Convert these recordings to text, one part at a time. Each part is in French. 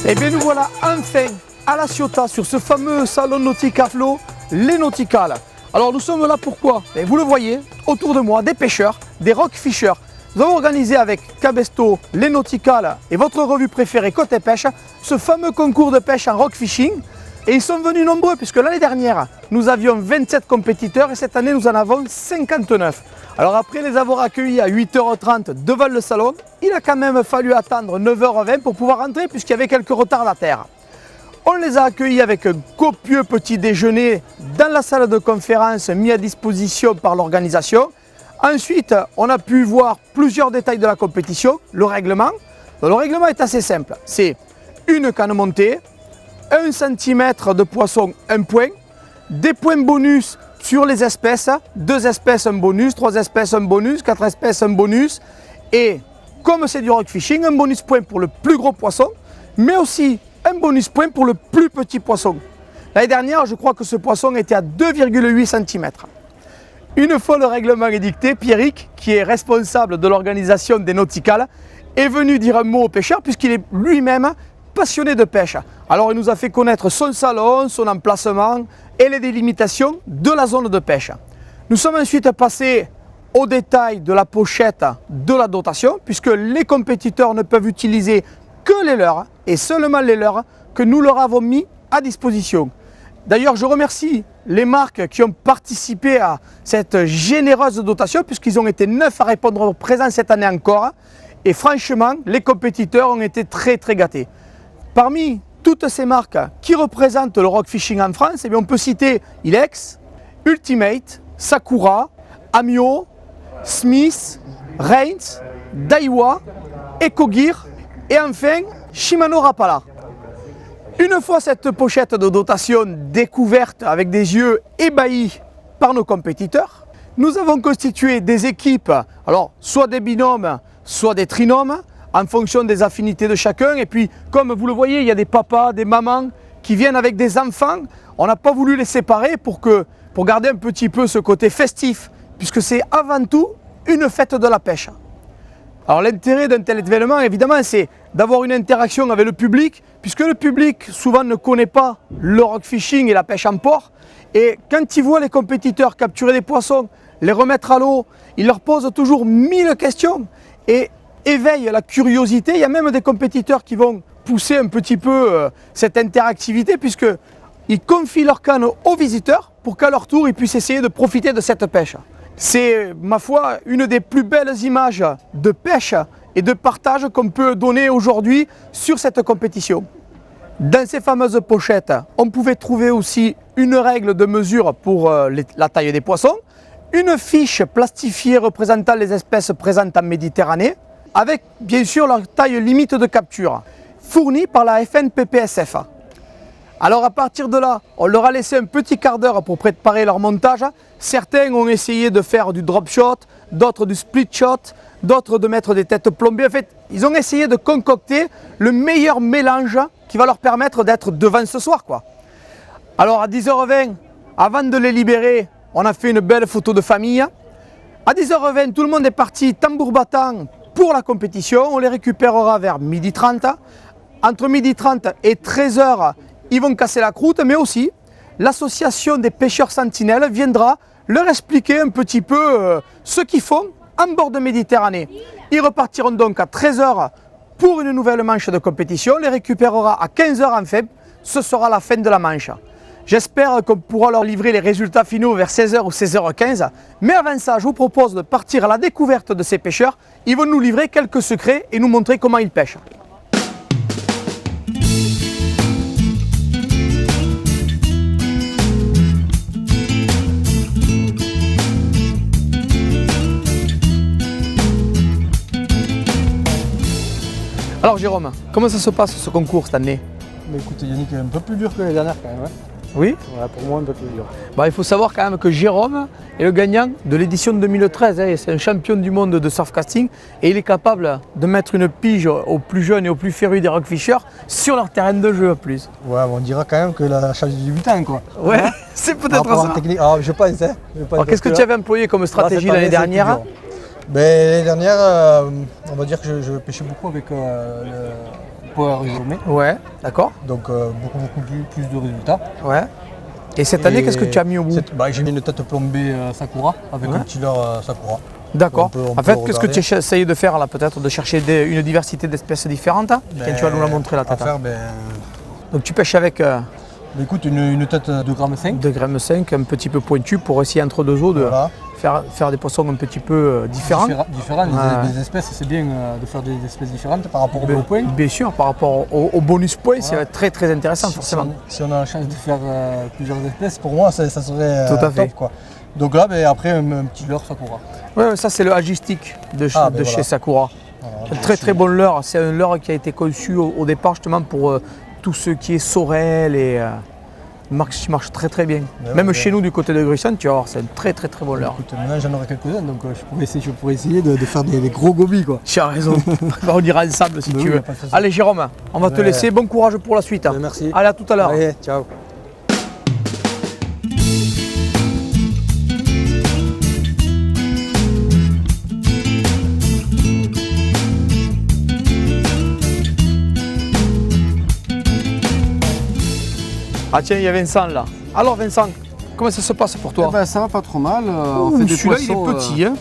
Et bien nous voilà enfin à La Ciotat sur ce fameux salon nautique à flot, les Nauticales. Alors nous sommes là pourquoi? Vous le voyez autour de moi, des pêcheurs, des rockfishers. Nous avons organisé avec Cabesto, les Nauticales et votre revue préférée Côté Pêche, ce fameux concours de pêche en rockfishing. Et ils sont venus nombreux puisque l'année dernière, nous avions 27 compétiteurs et cette année, nous en avons 59. Alors après les avoir accueillis à 8h30 devant le salon, il a quand même fallu attendre 9h20 pour pouvoir rentrer puisqu'il y avait quelques retardataires. On les a accueillis avec un copieux petit déjeuner dans la salle de conférence mis à disposition par l'organisation. Ensuite, on a pu voir plusieurs détails de la compétition, le règlement. Le règlement est assez simple, c'est une canne montée, 1 cm de poisson, 1 point, des points bonus sur les espèces, 2 espèces un bonus, 3 espèces un bonus, 4 espèces un bonus, et comme c'est du rock fishing, un bonus point pour le plus gros poisson, mais aussi un bonus point pour le plus petit poisson. L'année dernière, je crois que ce poisson était à 2,8 cm. Une fois le règlement édicté, Pierrick, qui est responsable de l'organisation des Nauticales, est venu dire un mot aux pêcheurs puisqu'il est lui-même passionné de pêche. Alors il nous a fait connaître son salon, son emplacement et les délimitations de la zone de pêche. Nous sommes ensuite passés au détail de la pochette de la dotation puisque les compétiteurs ne peuvent utiliser que les leurs et seulement les leurs que nous leur avons mis à disposition. D'ailleurs, je remercie les marques qui ont participé à cette généreuse dotation puisqu'ils ont été 9 à répondre présent cette année encore et franchement, les compétiteurs ont été très gâtés. Parmi toutes ces marques qui représentent le rock fishing en France, eh bien on peut citer Ilex, Ultimate, Sakura, Amio, Smith, Reigns, Daiwa, Ecogear et enfin Shimano Rapala. Une fois cette pochette de dotation découverte avec des yeux ébahis par nos compétiteurs, nous avons constitué des équipes, alors soit des binômes, soit des trinômes, en fonction des affinités de chacun. Et puis, comme vous le voyez, il y a des papas, des mamans qui viennent avec des enfants. On n'a pas voulu les séparer pour garder un petit peu ce côté festif, puisque c'est avant tout une fête de la pêche. Alors l'intérêt d'un tel événement, évidemment, c'est d'avoir une interaction avec le public, puisque le public souvent ne connaît pas le rock fishing et la pêche en port. Et quand ils voient les compétiteurs capturer des poissons, les remettre à l'eau, ils leur posent toujours 1000 questions et éveillent la curiosité. Il y a même des compétiteurs qui vont pousser un petit peu cette interactivité, puisqu'ils confient leur canne aux visiteurs pour qu'à leur tour, ils puissent essayer de profiter de cette pêche. C'est, ma foi, une des plus belles images de pêche et de partage qu'on peut donner aujourd'hui sur cette compétition. Dans ces fameuses pochettes, on pouvait trouver aussi une règle de mesure pour la taille des poissons, une fiche plastifiée représentant les espèces présentes en Méditerranée, avec bien sûr leur taille limite de capture, fournie par la FNPPSF. Alors à partir de là, on leur a laissé un petit quart d'heure pour préparer leur montage. Certains ont essayé de faire du drop shot, d'autres du split shot, d'autres de mettre des têtes plombées. En fait, ils ont essayé de concocter le meilleur mélange qui va leur permettre d'être devant ce soir, quoi. Alors à 10h20, avant de les libérer, on a fait une belle photo de famille. À 10h20, tout le monde est parti tambour battant pour la compétition. On les récupérera vers 12h30. Entre 12h30 et 13h, ils vont casser la croûte, mais aussi l'association des pêcheurs sentinelles viendra leur expliquer un petit peu ce qu'ils font en bord de Méditerranée. Ils repartiront donc à 13h pour une nouvelle manche de compétition. On les récupérera à 15h enfin. Ce sera la fin de la manche. J'espère qu'on pourra leur livrer les résultats finaux vers 16h ou 16h15. Mais avant ça, je vous propose de partir à la découverte de ces pêcheurs. Ils vont nous livrer quelques secrets et nous montrer comment ils pêchent. Alors Jérôme, comment ça se passe ce concours cette année? Mais écoute Yannick, un peu plus dur que les dernières quand même. Hein. Oui? Ouais, pour moi un peu plus dur. Il faut savoir quand même que Jérôme est le gagnant de l'édition 2013. Hein, c'est un champion du monde de surfcasting et il est capable de mettre une pige aux plus jeunes et aux plus férus des rockfishers sur leur terrain de jeu en plus. Ouais, on dira quand même que la chance du débutant quoi. Ouais, c'est peut-être ça. Technique. Ah, je pense. Hein. Alors qu'est-ce que tu avais employé comme stratégie l'année dernière? L'année dernière, on va dire que je pêchais beaucoup avec power isolé. Ouais, d'accord. Donc beaucoup plus de résultats. Ouais. Et cette année, qu'est-ce que tu as mis au bout? J'ai mis une tête plombée Sakura avec un tiller Sakura. D'accord. On En peut fait, qu'est-ce que regarder. tu essayes de faire là? Peut-être de chercher une diversité d'espèces différentes, hein? Tiens, tu vas nous la montrer la tête. À faire, Donc tu pêches avec écoute, une tête de 2,5 2 grammes 5, un petit peu pointu pour essayer entre deux eaux de Voilà. faire des poissons un petit peu différents. Différentes, Ouais. des espèces, c'est bien de faire des espèces différentes par rapport au point. Bien sûr, par rapport au bonus point, c'est très très intéressant forcément. Si on a la chance de faire plusieurs espèces, pour moi, ça serait Tout à fait. top. Quoi. Donc là, après, un petit leurre Sakura. Ouais, ça c'est le Agistic de chez voilà. Sakura. Voilà. Un très très bon leurre. C'est un leurre qui a été conçu au départ justement pour tout ce qui est sorel et qui marche très très bien. Ouais, Même ouais. chez nous du côté de Gruissant, tu vas voir, c'est un très très très bon leurre. Écoute, maintenant j'en aurai quelques-uns, donc je pourrais essayer de faire des gros gobies. Quoi. Tu as raison. On ira ensemble si Bah tu oui, veux. y a pas de souci. Allez Jérôme, on va te Ouais. laisser. Bon courage pour la suite. Merci. Allez, à tout à l'heure. Allez, ciao. Ah tiens, il y a Vincent là. Alors Vincent, comment ça se passe pour toi? Eh ben, ça va pas trop mal. On Ouh, fait des celui-là il poissons. est petit. Hein.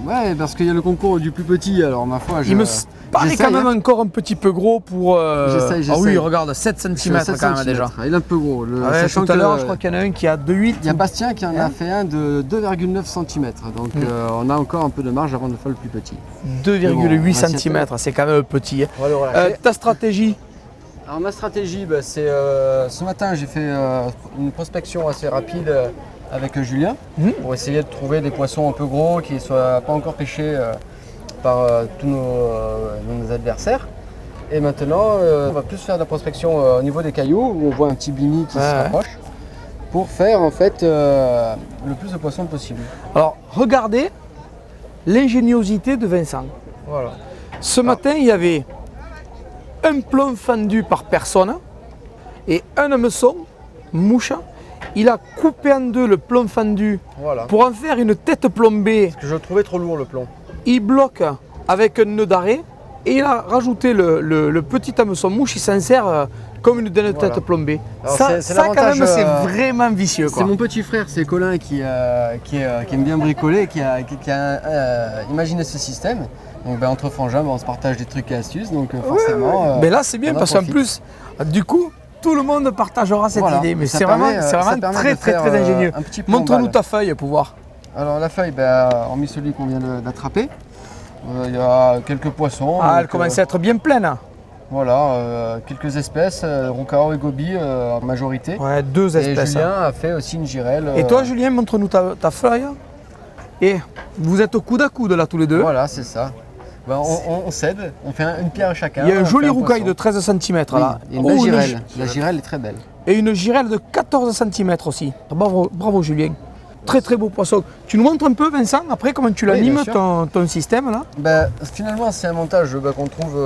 Ouais, parce qu'il y a le concours du plus petit. Alors ma foi, Il me paraît j'essaye, quand même hein. encore un petit peu gros pour. J'essaye. Ah oui, regarde, 7 Je cm suis à 7 quand même déjà. centimètres. Il est un peu gros. Ouais, Sachant tout à l'heure, que je crois qu'il y en a un qui a 2,8. il y a Bastien qui en Hein a fait un de 2,9 cm. Donc on a encore un peu de marge avant de faire le plus petit. 2,8 on va s'y cm, c'est quand même petit. Hein. On va le relâcher. Ta stratégie? Alors ma stratégie, c'est ce matin j'ai fait une prospection assez rapide avec Julien pour essayer de trouver des poissons un peu gros qui ne soient pas encore pêchés par tous nos adversaires. Et maintenant, on va plus faire de la prospection au niveau des cailloux où on voit un petit bini qui se rapproche pour faire en fait le plus de poissons possible. Alors, regardez l'ingéniosité de Vincent. Voilà. Ce matin, il y avait un plomb fendu par personne et un hameçon, mouche. Il a coupé en deux le plomb fendu Voilà. pour en faire une tête plombée. Parce que je le trouvais trop lourd le plomb. Il bloque avec un nœud d'arrêt et il a rajouté le petit hameçon mouche. Il s'en sert comme une tête Voilà. plombée. Alors, Ça, c'est quand même, l'avantage, c'est vraiment vicieux. C'est Quoi. mon petit frère, c'est Colin qui aime bien bricoler, qui a imaginé ce système. Donc entre frangins, on se partage des trucs et astuces, donc forcément. Mais là, c'est bien on en parce qu'en profite. plus, du coup, tout le monde partagera cette Voilà. idée. Mais Ça c'est vraiment, permet, c'est vraiment ça permet très, de très, faire, très ingénieux. un petit plomb Montre-nous balle. ta feuille pour voir. Alors la feuille, hormis celui qu'on vient d'attraper, il y a quelques poissons. Ah, elle donc, commence à être bien pleine. Voilà, quelques espèces, Roncao et Gobi en majorité. Ouais, 2 Et espèces. Julien a fait aussi une girelle. Et toi, Julien, montre-nous ta feuille. Et vous êtes au coude à coude là, tous les deux. Voilà, c'est ça. On cède, on fait une pierre à chacun. Il y a un on joli fait roucail poisson. de 13 cm Oui, là. et une belle Oh, girelle. La girelle est très belle. Et une girelle de 14 cm aussi. Bravo, bravo Julien. Très très beau poisson. Tu nous montres un peu Vincent après comment tu l'animes bien sûr. ton système là. Finalement, c'est un montage qu'on trouve,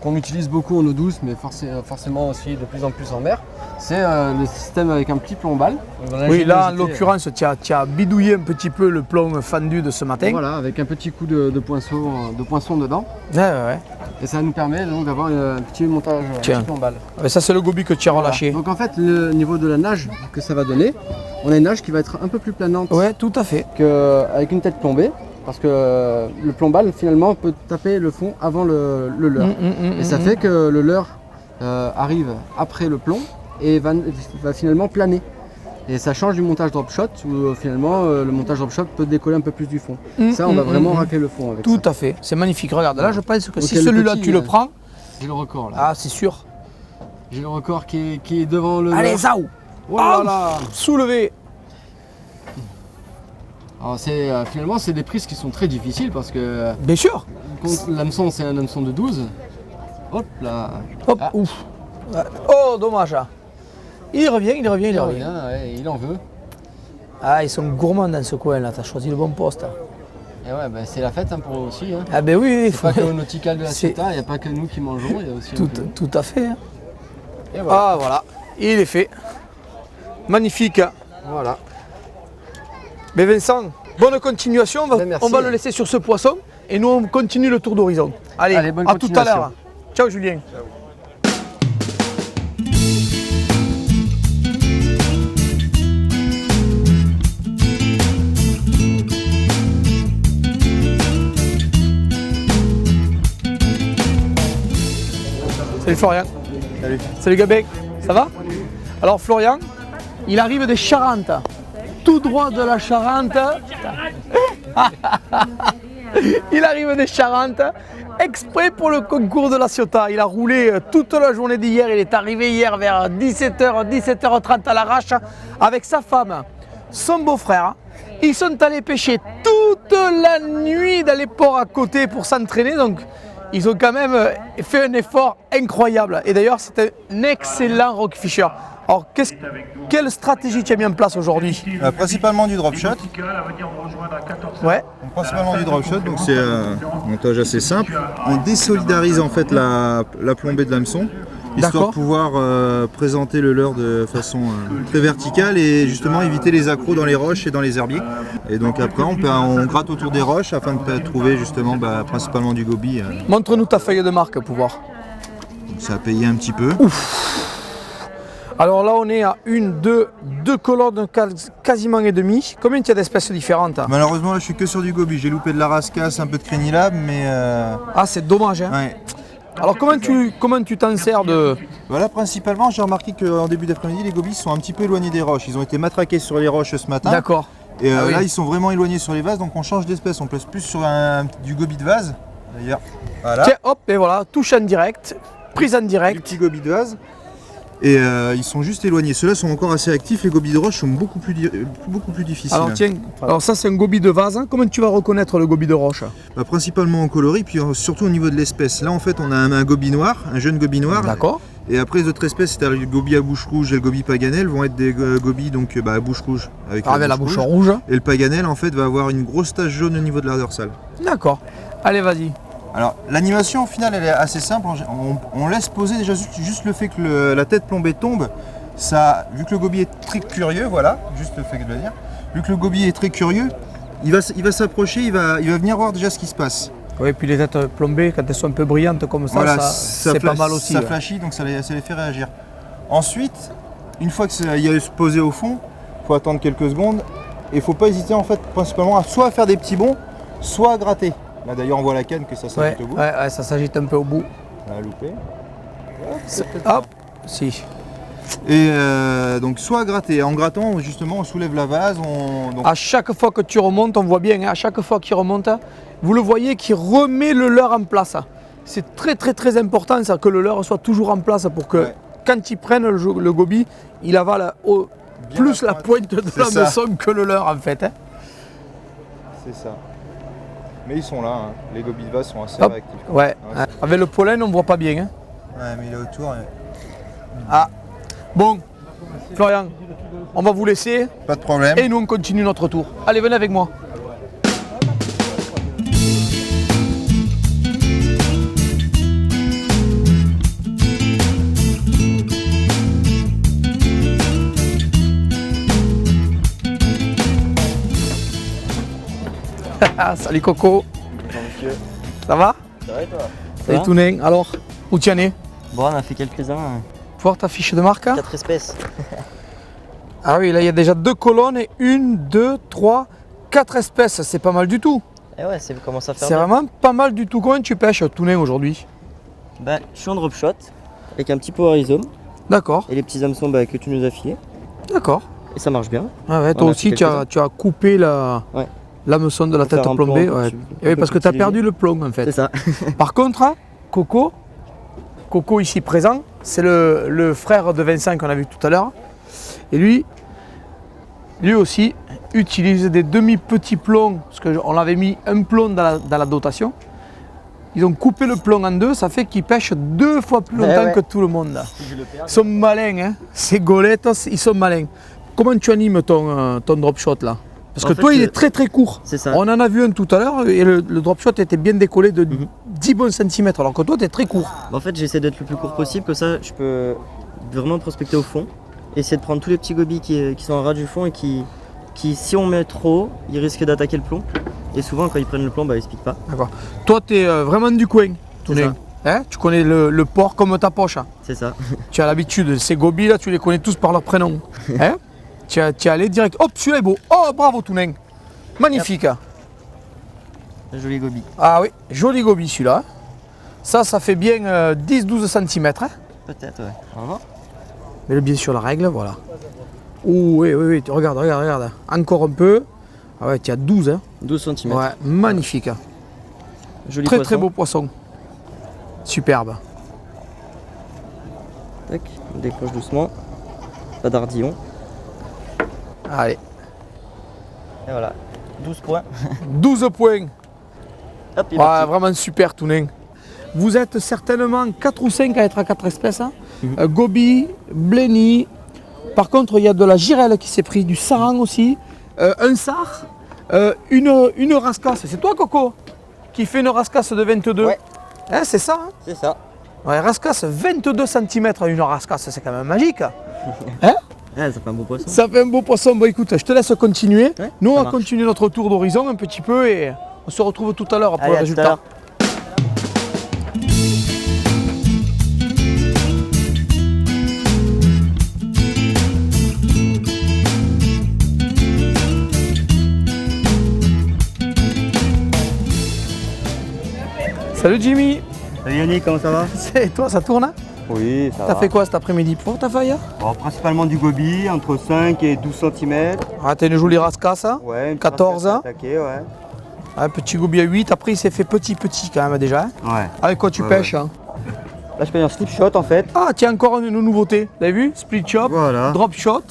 qu'on utilise beaucoup en eau douce, mais forcément aussi de plus en plus en mer. C'est le système avec un petit plomb balle. Donc, dans Oui, là en l'ingéniosité, l'occurrence, tu as bidouillé un petit peu le plomb fendu de ce matin. Voilà, avec un petit coup de poinçon dedans. Ouais. Et ça nous permet donc d'avoir un petit montage, un Tiens. petit plomb balle. Ouais, ça c'est le gobi que tu as relâché. Donc en fait, le niveau de la nage que ça va donner, on a une nage qui va être un peu plus planante Ouais, tout à fait. qu'avec une tête plombée. Parce que le plomb balle finalement peut taper le fond avant le leurre. Et ça fait que le leurre arrive après le plomb et va finalement planer. Et ça change du montage drop shot où finalement le montage drop shot peut décoller un peu plus du fond. Ça, on va vraiment racler le fond avec Tout ça. à fait. C'est magnifique. Regarde, là je pense que Donc, si il y a le celui-là petit, tu le prends, J'ai le record là. ah c'est sûr. J'ai le record qui est devant le Allez, leurre. Zao. Oh là là. Soulevé. Alors finalement c'est des prises qui sont très difficiles parce que Bien sûr. l'hameçon c'est un hameçon de 12. Hop là. Hop, Ah. ouf. Oh, dommage. Il revient. Il revient, ouais, il en veut. Ah, ils sont gourmands dans ce coin là, t'as choisi le bon poste. Et ouais, c'est la fête pour eux aussi. Hein. Ah ben oui, C'est pas que au nautical de la C'est- Ciotat, il n'y a pas que nous qui mangeons, il y a aussi un tout, peu- tout à fait. Hein. Et voilà. Ah voilà, il est fait. Magnifique. Voilà. Mais Vincent, bonne continuation, Merci. on va le laisser sur ce poisson et nous on continue le tour d'horizon. Allez, Allez, bonne à tout à continuation. l'heure. Ciao Julien. Ciao. Salut Florian. Salut. Salut Gabin. Ça va? Alors Florian, il arrive des Charentes. Tout droit de la Charente. Il arrive des Charentes exprès pour le concours de la Ciotat. Il a roulé toute la journée d'hier. Il est arrivé hier vers 17h, 17h30 à l'arrache avec sa femme, son beau-frère. Ils sont allés pêcher toute la nuit dans les ports à côté pour s'entraîner. Donc ils ont quand même fait un effort incroyable. Et d'ailleurs, c'est un excellent rockfisher. Alors, quelle stratégie tu as mis en place aujourd'hui? Principalement du drop shot. Ouais. Donc, principalement du drop shot, donc c'est un montage assez simple. On désolidarise en fait la plombée de l'hameçon, histoire D'accord. de pouvoir présenter le leurre de façon très verticale et justement éviter les accros dans les roches et dans les herbiers. Et donc après on gratte autour des roches afin de trouver justement principalement du goby. Montre-nous ta feuille de marque pour voir. Donc, ça a payé un petit peu. Alors là, on est à deux colonnes quasiment et demie. Combien tu as d'espèces différentes? Malheureusement là je suis que sur du goby. J'ai loupé de la rascasse, un peu de crénilab, mais Ah, c'est dommage. Hein. ouais. Alors comment tu t'en sers de... Voilà, principalement, j'ai remarqué qu'en début d'après-midi, les gobies sont un petit peu éloignés des roches. Ils ont été matraqués sur les roches ce matin. D'accord. Et Ah oui. là, ils sont vraiment éloignés sur les vases, donc on change d'espèce. On place plus sur du goby de vase, d'ailleurs. Voilà. Tiens, hop, et voilà, touche en direct, prise en Du direct. petit goby de vase. Et ils sont juste éloignés. Ceux-là sont encore assez actifs. Les gobies de roche sont beaucoup plus difficiles. Alors tiens, alors ça c'est un goby de vase. Hein. Comment tu vas reconnaître le goby de roche? Principalement en coloris, puis surtout au niveau de l'espèce. Là, en fait, on a un goby noir, un jeune goby noir. D'accord. Et après, les autres espèces, c'est-à-dire le goby à bouche rouge et le goby paganel, vont être des gobies donc, à bouche rouge. Avec Avec la bouche rouge. Et le paganel, en fait, va avoir une grosse tache jaune au niveau de la dorsale. D'accord. Allez, vas-y. Alors, l'animation, au final, elle est assez simple. On laisse poser déjà juste le fait que la tête plombée tombe. Ça, vu que le goby est très curieux, voilà, juste le fait de le dire. Vu que le goby est très curieux, il va s'approcher, il va venir voir déjà ce qui se passe. Oui, puis les têtes plombées, quand elles sont un peu brillantes comme ça, Voilà, c'est pas mal aussi. Ça ouais. flashit, donc ça les fait réagir. Ensuite, une fois qu'il a se posé au fond, il faut attendre quelques secondes. Et il ne faut pas hésiter, en fait, principalement, soit à faire des petits bonds, soit à gratter. Là d'ailleurs on voit la canne que ça s'agite Ouais, au bout. ouais, ça s'agite un peu au bout. On a loupé. Hop, si. Et donc soit à gratter. En grattant justement on soulève la vase. Donc, À chaque fois que tu remontes, on voit bien, hein, à chaque fois qu'il remonte, vous le voyez qui remet le leurre en place. C'est très important ça, que le leurre soit toujours en place pour que Ouais. quand il prenne le goby, il avale plus la pointe de la C'est ça. meçon que le leurre en fait. Hein. c'est ça. Mais ils sont là, hein. Les gobies de vase sont assez Hop. réactifs. Ouais. Avec le pollen, on voit pas bien. Hein. Ouais mais il est autour. Ah. Bon, Florian, on va vous laisser Pas de problème. et nous on continue notre tour. Allez, venez avec moi. Salut Coco. Ça va? Ça va et toi? Salut Tounen. Alors, où tu en es? Bon, on a fait quelques-uns, Faut voir ta fiche de marque. Hein 4 espèces. Ah oui, là il y a déjà 2 colonnes et 1, 2, 3, 4 espèces. C'est pas mal du tout. Et ouais, ça commence à faire C'est bien. vraiment pas mal du tout. Combien tu pêches Tounen aujourd'hui? Bah, je suis en drop shot avec un petit power rhizome D'accord, et les petits hameçons que tu nous as filés. d'accord. Et ça marche bien. Ah ouais, toi On a aussi fait tu as, quelques-uns. tu as coupé Ouais. l'hameçon de la Pour tête faire un plomb plombée. un peu Ouais. plus- Et oui, un peu parce que plus tu as léger. perdu le plomb en fait. C'est ça. Par contre, hein, Coco ici présent, c'est le frère de Vincent qu'on a vu tout à l'heure. Et lui aussi utilise des demi-petits plombs, parce qu'on l'avait mis un plomb dans la dotation. Ils ont coupé le plomb en deux, ça fait qu'ils pêchent 2 fois plus longtemps ouais. que tout le monde. Ils sont malins, hein. Ces goletos, ils sont malins. Comment tu animes ton drop shot là? Parce En que fait, toi, il est très court. C'est ça. On en a vu un tout à l'heure et le drop shot était bien décollé de 10 bons centimètres, alors que toi, tu es très court. Bah, en fait, j'essaie d'être le plus court possible, comme ça je peux vraiment prospecter au fond. Essayer de prendre tous les petits gobies qui sont en ras du fond et qui, si on met trop haut, ils risquent d'attaquer le plomb. Et souvent, quand ils prennent le plomb, ils se piquent pas. D'accord. Toi, tu es vraiment du coin. Touné. ça. Hein, tu connais le port comme ta poche. Hein. C'est ça. Tu as l'habitude. Ces gobies là, tu les connais tous par leur prénom. Hein, tu es allé direct. Hop, celui-là est beau. Oh, bravo Tounen. Magnifique. Joli gobi. Ah oui, joli gobi celui-là. Ça fait bien 10-12 cm. Hein. Peut-être, ouais. On va voir. Mets-le bien sur la règle, voilà. Oh, oui, oui, oui, regarde, regarde, regarde. Encore un peu. Ah ouais, tu as 12. Hein. 12 cm. Ouais, magnifique. Joli Très poisson. très beau poisson. Superbe. Tac, on décroche doucement. Pas d'ardillon. Allez, Et voilà. 12 points. 12 points. Hop, il est Ouais, parti. vraiment super Tounin. Vous êtes certainement 4 ou 5 à être à 4 espèces. Hein. Goby, blenny. Par contre, il y a de la girelle qui s'est pris, du saran aussi, un sar, une rascasse. C'est toi, Coco, qui fait une rascasse de 22. Ouais. Hein, c'est ça. Hein. C'est ça. Ouais, rascasse 22 cm, une rascasse, c'est quand même magique. Ah, ça fait un beau poisson. Ça fait un beau poisson. Bon, écoute, je te laisse continuer. Ouais, Nous, on ça va marche. continuer notre tour d'horizon un petit peu et on se retrouve tout à l'heure pour Allez, le à tout à résultat. l'heure. Salut Jimmy. Salut Yannick, comment ça va? C'est toi, ça tourne hein? Oui, ça T'as va. fait quoi cet après-midi pour ta feuille? Bon, principalement du goby, entre 5 et 12 cm. Ah, t'as une jolie rascasse. Hein? Ouais, une 14 petite ans. attaquée, ouais. Un petit goby à 8. Après, il s'est fait petit quand même déjà. Hein. Ouais. Avec quoi tu Ouais, pêches hein? Là, je paye un slip shot en fait. Ah, tiens, encore une nouveauté. Vous avez vu? Split chop, Voilà. drop shot.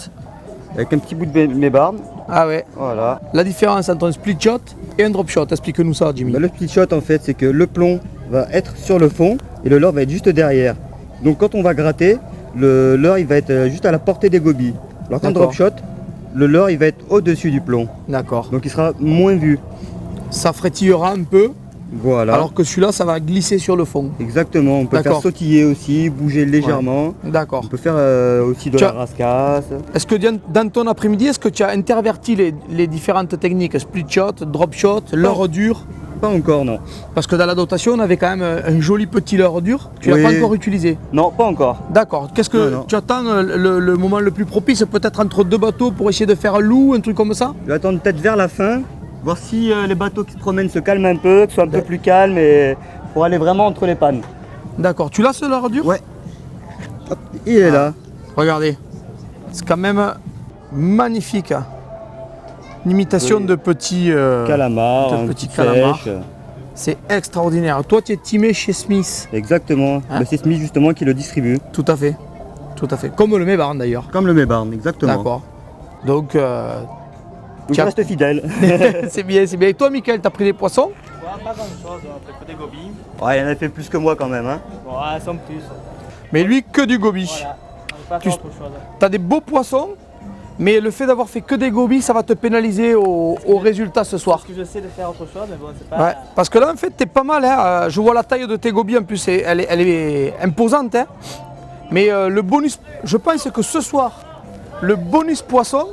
Avec un petit bout de mébarde. Ah ouais. Voilà. La différence entre un split shot et un drop shot. Explique-nous ça, Jimmy. Bah, le split shot en fait, c'est que le plomb va être sur le fond et le leurre va être juste derrière. Donc quand on va gratter, le leurre il va être juste à la portée des gobies. Alors qu'un D'accord. drop shot, le leurre il va être au-dessus du plomb. D'accord. Donc il sera moins vu. Ça frétillera un peu, Voilà. alors que celui-là, ça va glisser sur le fond. Exactement, on peut D'accord. faire sautiller aussi, bouger légèrement. D'accord. On peut faire aussi de Tu la as- rascasse. Est-ce que dans ton après-midi, est-ce que tu as interverti les différentes techniques? Split shot, drop shot, leurre dur? Pas encore, non. Parce que dans la dotation, on avait quand même un joli petit leurre dur. Tu l'as Oui. pas encore utilisé? Non, pas encore. D'accord. Qu'est-ce que Non, non. tu attends le moment le plus propice, peut-être entre deux bateaux pour essayer de faire un loup, un truc comme ça? Je vais attendre peut-être vers la fin, voir si les bateaux qui se promènent se calment un peu, que ce soit un peu plus calme et pour aller vraiment entre les pannes. D'accord. Tu l'as ce leurre dur? Ouais. Hop, il est là. Regardez. C'est quand même magnifique. Une imitation Oui. de petits. Calamar, de un petits petit calamars. sèche. C'est extraordinaire. Toi, tu es timé chez Smith. Exactement. Hein Bah, c'est Smith justement qui le distribue. Tout à fait. Tout à fait. Comme le mébarn d'ailleurs. Comme le mébarn, exactement. D'accord. Donc, Donc je Tiens. reste fidèle. c'est bien, c'est bien. Et toi, Mickaël, t'as pris des poissons? Pas grand chose, on fait que des gobies. Ouais, il en a fait plus que moi quand même. Hein. Ouais, sans plus. Mais lui, que du goby. Voilà, on va pas Tu- faire autre chose. T'as des beaux poissons, mais le fait d'avoir fait que des gobies, ça va te pénaliser au résultat ce soir. Parce que je sais de faire autre chose, mais bon, c'est pas. Ouais, parce que là, en fait, t'es pas mal. Hein. Je vois la taille de tes gobies, en plus, elle est imposante. Hein. Mais le bonus, je pense que ce soir, le bonus poisson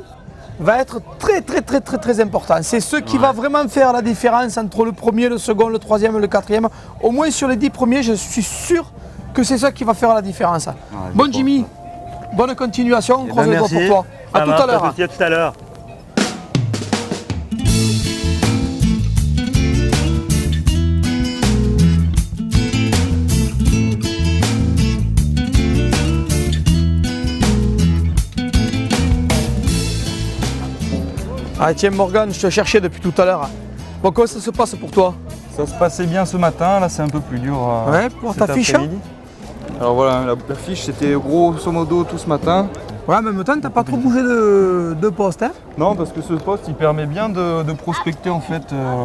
va être très important. C'est ce qui va vraiment faire la différence entre le premier, le second, le troisième et le quatrième. Au moins sur les 10 premiers, je suis sûr que c'est ça qui va faire la différence. Bon Jimmy, bonne continuation, on Eh croise ben, les doigts merci. pour toi. À Ça tout marche, à l'heure. pas de souci, à tout à l'heure. Ah tiens Morgane, je te cherchais depuis tout à l'heure. Bon, comment ça se passe pour toi? Ça se passait bien ce matin, là c'est un peu plus dur. Ouais, pour cet ta fiche. après-midi. Alors voilà, la fiche c'était grosso modo tout ce matin. Ouais, en même temps, t'as pas trop bougé de poste, hein? Non, parce que ce poste il permet bien de prospecter en fait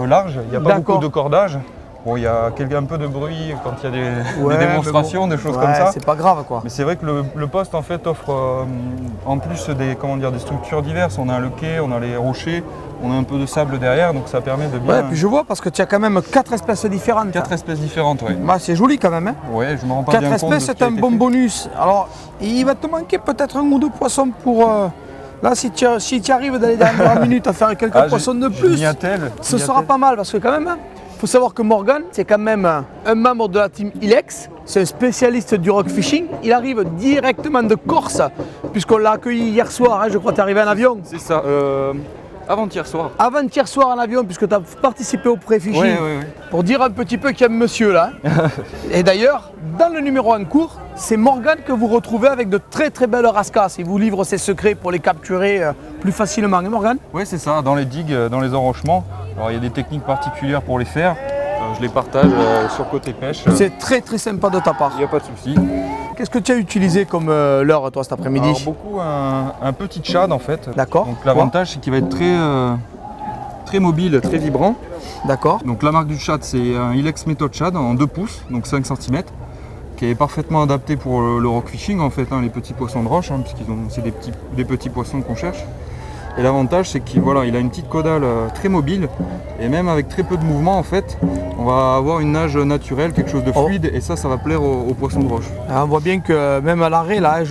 large. Il n'y a pas D'accord. beaucoup de cordage. Bon, il y a un peu de bruit quand il y a des Ouais, démonstrations, mais bon. des choses Ouais, comme ça. c'est pas grave quoi. Mais c'est vrai que le poste en fait offre en plus des structures diverses. On a le quai, on a les rochers, on a un peu de sable derrière, donc ça permet de bien. Ouais, puis je vois parce que tu as quand même 4 espèces différentes. 4 espèces différentes, ouais. Bah, c'est joli quand même, hein? Ouais, je me rends pas 4 bien compte de espèces, ce c'est qui a un été bon fait. bonus. Alors, il va te manquer peut-être un ou deux poissons pour. Là, si tu arrives dans les dernières minutes à faire quelques Ah, poissons de je plus, m'y attelle, ce je m'y sera attelle. pas mal parce que quand même, faut savoir que Morgan, c'est quand même un membre de la team Ilex, c'est un spécialiste du rock fishing. Il arrive directement de Corse, puisqu'on l'a accueilli hier soir, hein, je crois que tu es arrivé en avion. C'est ça. Avant-hier soir. Avant-hier soir en avion, puisque tu as participé au pré-fishing. Oui. Pour dire un petit peu qu'il y a monsieur là. Et d'ailleurs, dans le numéro en cours, c'est Morgane que vous retrouvez avec de très très belles rascasses. Il vous livre ses secrets pour les capturer plus facilement, hein Morgane? Oui, c'est ça, dans les digues, dans les enrochements. Alors il y a des techniques particulières pour les faire. Je les partage sur côté pêche. C'est très très sympa de ta part. Il n'y a pas de souci. Qu'est-ce que tu as utilisé comme leurre toi cet Alors après-midi? beaucoup un petit tchad en fait. D'accord. Donc l'avantage c'est qu'il va être très mobile, très vibrant. D'accord. Donc la marque du tchad c'est un Ilex Method Tchad en 2 pouces, donc 5 cm, qui est parfaitement adapté pour le rock fishing en fait, les petits poissons de roche, c'est des petits poissons qu'on cherche. Et l'avantage c'est qu'il il a une petite caudale très mobile et même avec très peu de mouvement en fait, on va avoir une nage naturelle, quelque chose de fluide et ça va plaire aux poissons de roche. On voit bien que même à l'arrêt là,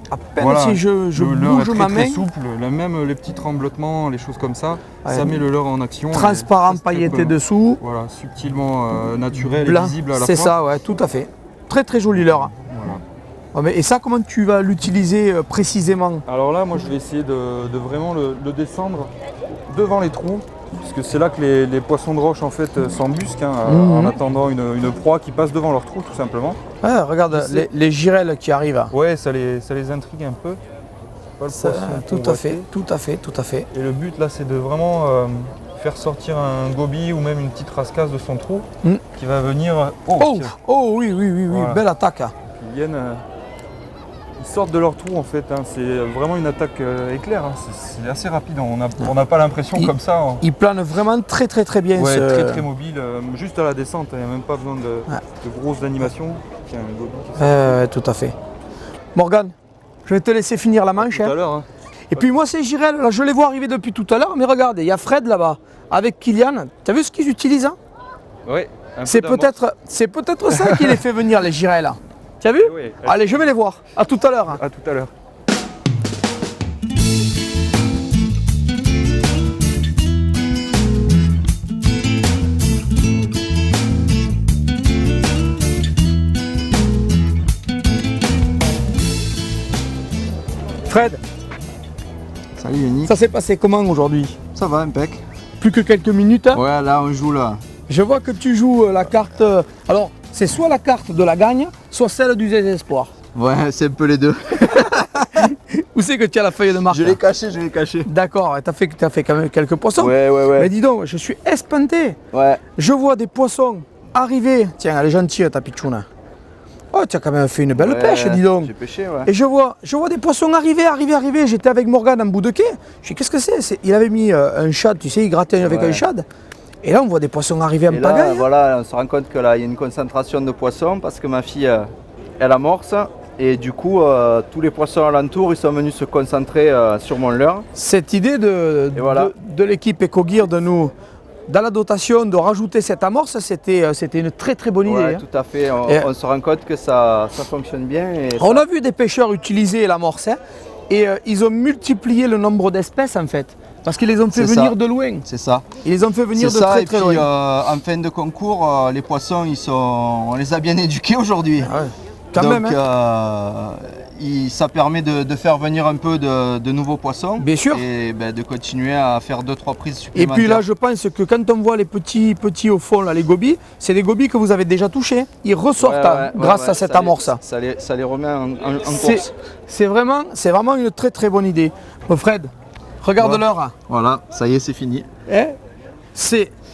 à peine si je le leurre bouge est ma très main, souple, même les petits tremblotements, les choses comme ça, ça met le leurre en action. transparent, Et ça, c'est pailleté très, dessous, voilà, subtilement naturel et blanc, visible à la fois. c'est ça, ouais, tout à fait. Très très joli leurre. Voilà. Et ça, comment tu vas l'utiliser précisément? Alors là, moi je vais essayer de vraiment le descendre devant les trous, parce que c'est là que les poissons de roche en fait s'embusquent en attendant une proie qui passe devant leur trou tout simplement. Ah, regarde les girelles qui arrivent. Ouais, ça les intrigue un peu. Pas le Ça, poisson tout à convoité. fait, tout à fait, tout à fait. Et le but là c'est de vraiment faire sortir un goby ou même une petite rascasse de son trou qui va venir. Oh, tiens, oh oui, oui, oui, oui, Voilà. belle attaque. ils viennent. Ils sortent de leur trou en fait, c'est vraiment une attaque éclair, c'est assez rapide, on n'a pas l'impression comme ça. Il plane vraiment très très très bien. Ouais, ce... très mobile, juste à la descente, il n'y a même pas besoin de grosses animations. Tiens, un goby qui tout à fait. Morgane, je vais te laisser finir la manche. tout hein. à l'heure. Et puis moi ces girelles, là, je les vois arriver depuis tout à l'heure, mais regarde, il y a Fred là-bas, avec Kylian. Tu as vu ce qu'ils utilisent hein? Ouais, C'est peut-être ça qui les fait venir les girelles. Là. Tu as vu? Oui, Allez, je vais les voir. À tout à l'heure. à tout à l'heure. Fred, Salut Yannick. ça s'est passé comment aujourd'hui? Ça va, impec. Plus que quelques minutes. Hein. Ouais, là on joue là. Je vois que tu joues la carte. Alors, c'est soit la carte de la gagne, soit celle du désespoir. Ouais, c'est un peu les deux. Où c'est que tu as la feuille de marque? Je l'ai caché, je l'ai caché. D'accord, t'as fait quand même quelques poissons. Ouais. Mais dis donc, je suis espanté. Ouais. Je vois des poissons arriver. Tiens, elle est gentille ta pichouna. Oh, tu as quand même fait une belle pêche, dis donc. J'ai pêché, ouais. Et je vois des poissons arriver. J'étais avec Morgane en bout de quai. Je dis, qu'est-ce que c'est? Il avait mis un shad, tu sais, il grattait avec un shad. Et là, on voit des poissons arriver en Et là, pagaille. voilà, on se rend compte que là, il y a une concentration de poissons parce que ma fille, elle amorce. Et du coup, tous les poissons alentour, ils sont venus se concentrer sur mon leurre. Cette idée de l'équipe EcoGear de nous, dans la dotation, de rajouter cette amorce, c'était une très très bonne idée. Ouais, hein. tout à fait. Et- On se rend compte que ça fonctionne bien. Et On a vu des pêcheurs utiliser l'amorce hein, et ils ont multiplié le nombre d'espèces en fait. Parce qu'ils les ont fait C'est venir ça. de loin. C'est ça. Ils les ont fait venir C'est de ça, très et très puis loin. en fin de concours, les poissons, on les a bien éduqués aujourd'hui. Ah ouais. Quand Donc même, hein. ça permet de faire venir un peu de nouveaux poissons. Bien sûr. Et de continuer à faire 2-3 prises Et supplémentaires. puis là, je pense que quand on voit les petits au fond, là, les gobies, c'est des gobies que vous avez déjà touchés. Ils ressortent grâce à cette amorce. Ça les remet en C'est- course. C'est vraiment une très très bonne idée. Bon, Fred, regarde Ouais. l'heure. Voilà, ça y est, c'est fini.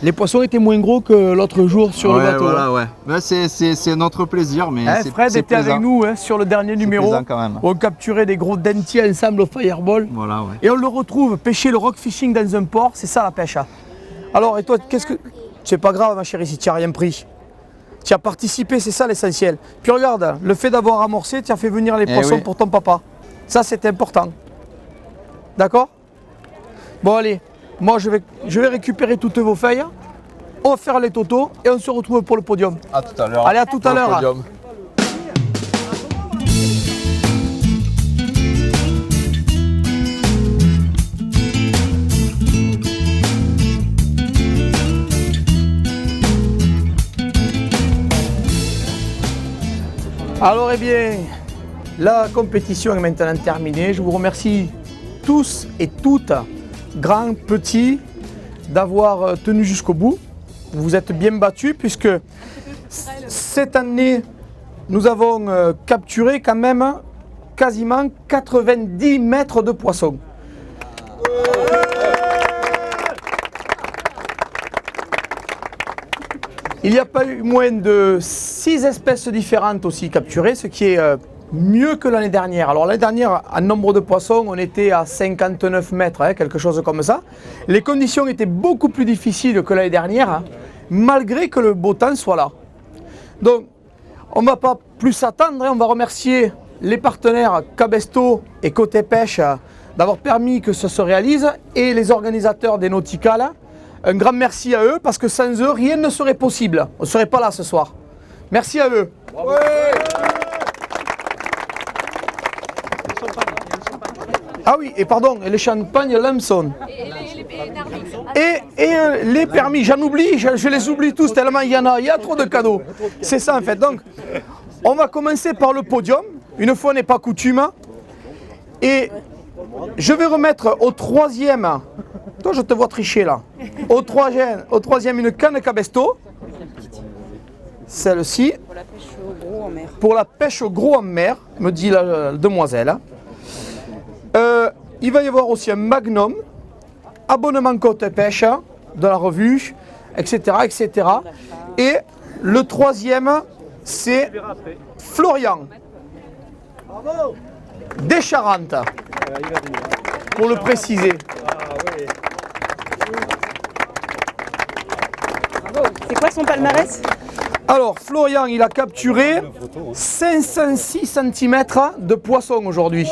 Les poissons étaient moins gros que l'autre jour sur le bateau. Voilà, hein. ouais. Ben, c'est notre plaisir, mais Hein, c'est Fred c'est était plaisant. avec nous hein, sur le dernier C'est numéro. plaisant quand même. On capturait des gros dentiers ensemble au fireball. Voilà, ouais. Et on le retrouve pêcher le rock fishing dans un port, c'est ça la pêche. hein. Alors, et toi, qu'est-ce que. C'est pas grave, ma chérie, si tu n'as rien pris. Tu as participé, c'est ça l'essentiel. Puis regarde, le fait d'avoir amorcé, tu as fait venir les poissons oui. pour ton papa. Ça, c'est important. D'accord? Bon, allez, moi, je vais récupérer toutes vos feuilles. On va faire les totos et on se retrouve pour le podium. À tout à l'heure. Allez, à tout à l'heure. Alors, eh bien, la compétition est maintenant terminée. Je vous remercie tous et toutes grands, petits, d'avoir tenu jusqu'au bout. Vous vous êtes bien battus puisque cette année, nous avons capturé quand même quasiment 90 mètres de poissons. Il n'y a pas eu moins de 6 espèces différentes aussi capturées, ce qui est mieux que l'année dernière. Alors l'année dernière, en nombre de poissons, on était à 59 mètres, hein, quelque chose comme ça. Les conditions étaient beaucoup plus difficiles que l'année dernière, hein, malgré que le beau temps soit là. Donc, on ne va pas plus s'attendre, hein, on va remercier les partenaires Cabesto et Côté Pêche d'avoir permis que ça se réalise et les organisateurs des Nauticales. Un grand merci à eux parce que sans eux, rien ne serait possible. On ne serait pas là ce soir. Merci à eux. Ah oui, et pardon, et les champagnes Lamson. Et les permis, j'en oublie, je les oublie tous tellement il y a trop de cadeaux. C'est ça en fait. Donc, on va commencer par le podium, une fois n'est pas coutume. Et je vais remettre au troisième, toi je te vois tricher là, au troisième une canne Cabesto, celle-ci, pour la pêche au gros en mer, me dit la demoiselle. Il va y avoir aussi un Magnum, abonnement Côte Pêche, de la revue, etc., etc. Et le troisième, c'est Florian, des Charentes, pour le préciser. C'est quoi son palmarès? Alors, Florian, il a capturé 506 cm de poisson aujourd'hui.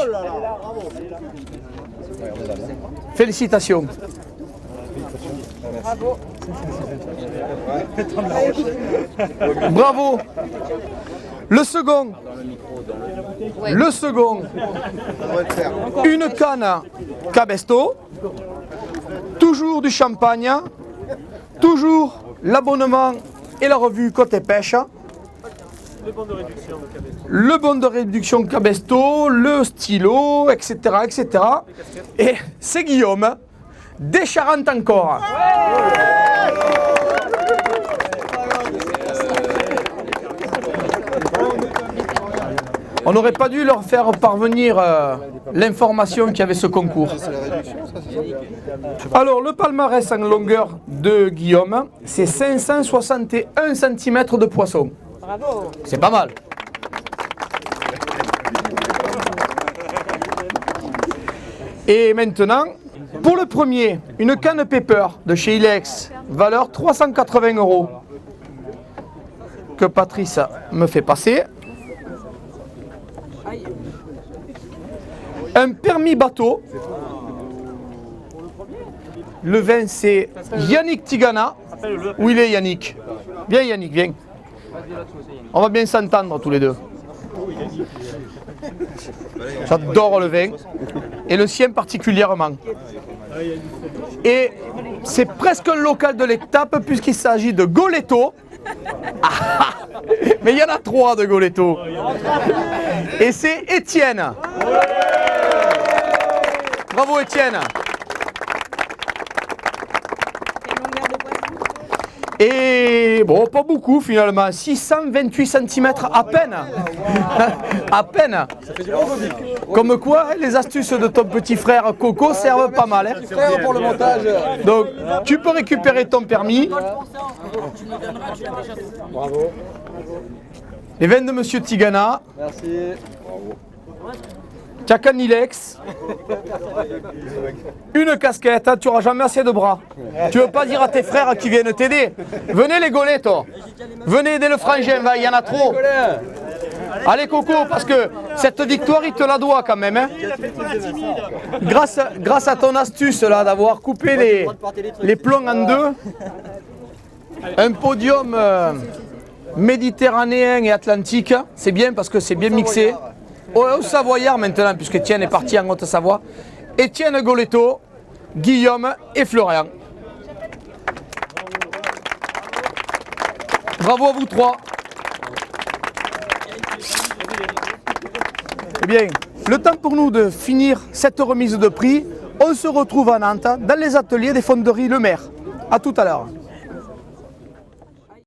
Félicitations. Bravo. Bravo. Le second, une canne Cabesto, toujours du champagne, toujours l'abonnement et la revue Côté Pêche. Le bon de réduction Cabesto, le stylo, etc., etc. Et c'est Guillaume, des Charentes encore. On n'aurait pas dû leur faire parvenir l'information qu'il y avait ce concours. Alors, le palmarès en longueur de Guillaume, c'est 561 cm de poisson. Bravo. C'est pas mal. Et maintenant, pour le premier, une canne Pepper de chez Ilex, valeur 380 €, que Patrice me fait passer. Un permis bateau. Le vin, c'est Yannick Tigana. Où il est Yannick? Viens Yannick, viens. On va bien s'entendre tous les deux. J'adore le vin. Et le sien particulièrement. Et c'est presque un local de l'étape puisqu'il s'agit de Goletto. Mais il y en a 3 de Goletto. Et c'est Étienne. Bravo Étienne. Et bon, pas beaucoup finalement, 628 cm à peine. À peine. Comme quoi, les astuces de ton petit frère Coco servent pas mal. Hein. Pour le montage. Donc, tu peux récupérer ton permis. Bravo. Les veines de Monsieur Tigana. Merci. Tchakanilex. Une casquette, hein, tu n'auras jamais assez de bras. Tu veux pas dire à tes frères qui viennent t'aider? Venez les Goletto. Venez aider le frangin, il y en a trop. Allez Coco, parce que cette victoire, il te la doit quand même. Hein. Grâce à ton astuce là d'avoir coupé les plombs en deux, un podium méditerranéen et atlantique, c'est bien parce que c'est bien mixé. Au Savoyard maintenant, puisque Étienne est parti en Haute-Savoie. Étienne Goletto, Guillaume et Florian. Bravo à vous trois. Eh bien, le temps pour nous de finir cette remise de prix On se retrouve à Nantes, dans les ateliers des fonderies Le Maire. A tout à l'heure.